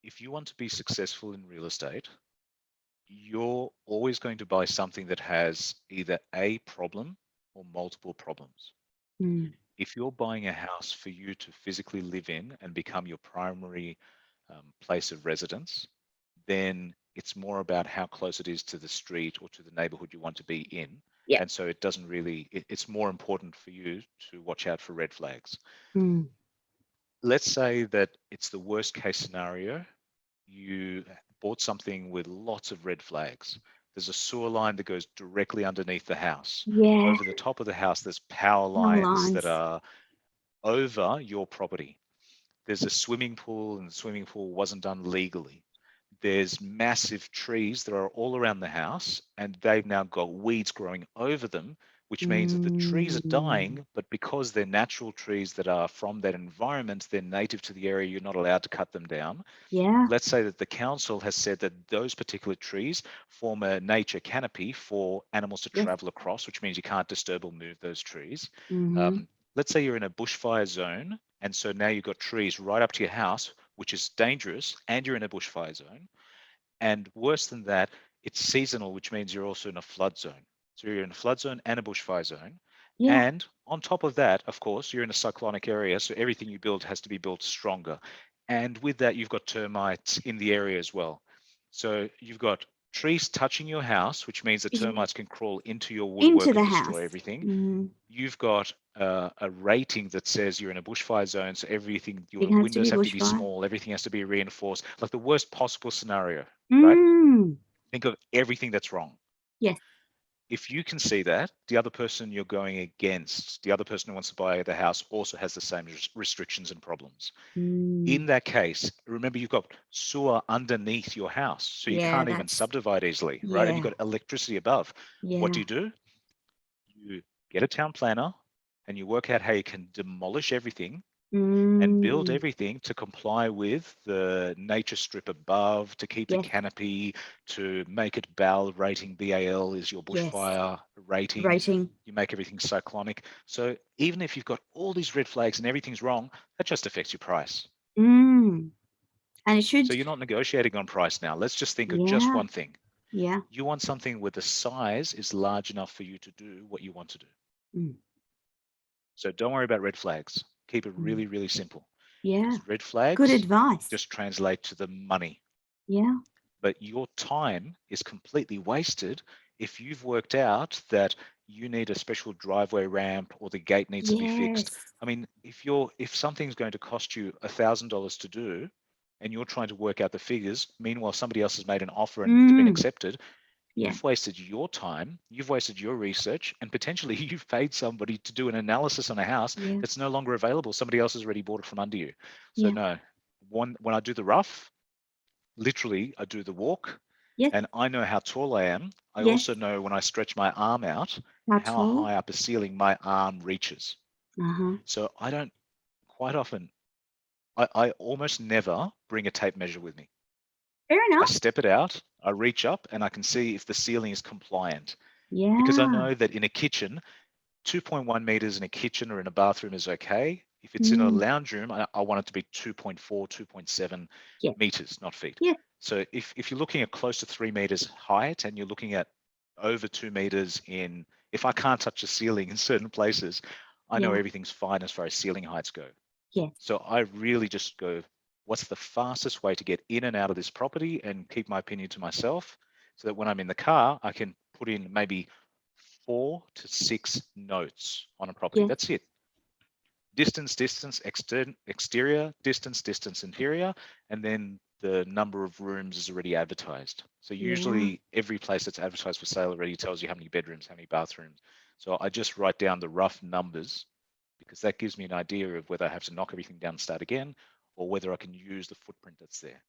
if you want to be successful in real estate, you're always going to buy something that has either a problem or multiple problems. Mm. If you're buying a house for you to physically live in and become your primary place of residence, then it's more about how close it is to the street or to the neighborhood you want to be in. Yep. And so it doesn't really, it's more important for you to watch out for red flags. Mm. Let's say that it's the worst case scenario. You bought something with lots of red flags. There's a sewer line that goes directly underneath the house. Yeah. Over the top of the house, there's power Power lines that lines. are over your property. There's a swimming pool, and the swimming pool wasn't done legally. There's massive trees that are all around the house, and they've now got weeds growing over them, which means that the trees are Mm. dying, but because they're natural trees that are from that environment, they're native to the area, you're not allowed to cut them down. Yeah. Let's say that the council has said that those particular trees form a nature canopy for animals to Yes. travel across, which means you can't disturb or move those trees. Mm-hmm. Let's say you're in a bushfire zone, and so now you've got trees right up to your house, which is dangerous, and you're in a bushfire zone. And worse than that, it's seasonal, which means you're also in a flood zone. So you're in a flood zone and a bushfire zone. Yeah. And on top of that, of course, you're in a cyclonic area, so everything you build has to be built stronger. And with that, you've got termites in the area as well. So you've got trees touching your house, which means the Yeah. termites can crawl into your Into woodwork the and house. destroy everything. Mm-hmm. You've got a rating that says you're in a bushfire zone, so everything, your It has to windows be have to be bushfire. small, everything has to be reinforced, like the worst possible scenario, right? Mm. Think of everything that's wrong. Yes. If you can see that, the other person you're going against, the other person who wants to buy the house also has the same restrictions and problems. In Mm. that case, remember you've got sewer underneath your house, so you Yeah, can't even that's subdivide easily, right? And you've yeah. got electricity above. What Yeah. do? You get a town planner and you work out how you can demolish everything and build Mm. everything to comply with the nature strip above, to keep the Yes. canopy, to make it BAL rating. BAL is your Yes. bushfire rating. Rating. You make everything cyclonic. So even if you've got all these red flags and everything's wrong, that just affects your price. Mm. And it So should. you're not negotiating on price now. Let's just think of just Yeah. one thing. Yeah. You want something where the size is large enough for you to do what you want to do. Mm. So don't worry about red flags. Keep it Mm. really, really simple, Yeah. because red Good flags advice. just translate to the money. Yeah. But your time is completely wasted if you've worked out that you need a special driveway ramp or the gate needs to be fixed. Yes. I mean, if something's going to cost you $1,000 to do and you're trying to work out the figures, meanwhile somebody else has made an offer and it's been Mm. accepted, Yeah. you've wasted your time, you've wasted your research, and potentially you've paid somebody to do an analysis on a house Yeah. that's no longer available. Somebody else has already bought it from under you. So Yeah. no, when I do the rough, literally I do the walk, Yes. and I know how tall I am. I Yes. also know when I stretch my arm out How how tall? high up a ceiling my arm reaches. Uh-huh. So I don't quite often, I almost never bring a tape measure with me. Fair I enough. step it out, I reach up, and I can see if the ceiling is compliant, because I Yeah. know that in a kitchen, 2.1 meters in a kitchen or in a bathroom is okay. If it's in a Mm. lounge room, I want it to be 2.4, 2.7 Yeah. meters, not feet. Yeah. So if you're looking at close to 3 meters height and you're looking at over 2 meters if I can't touch the ceiling in certain places, I know Yeah. everything's fine as far as ceiling heights go. Yes. So I really just go, what's the fastest way to get in and out of this property and keep my opinion to myself so that when I'm in the car, I can put in maybe 4 to 6 notes on a property. Yes. That's it. Distance, distance, exterior, distance, interior, and then the number of rooms is already advertised. So Yeah. usually every place that's advertised for sale already tells you how many bedrooms, how many bathrooms. So I just write down the rough numbers because that gives me an idea of whether I have to knock everything down and start again or whether I can use the footprint that's there.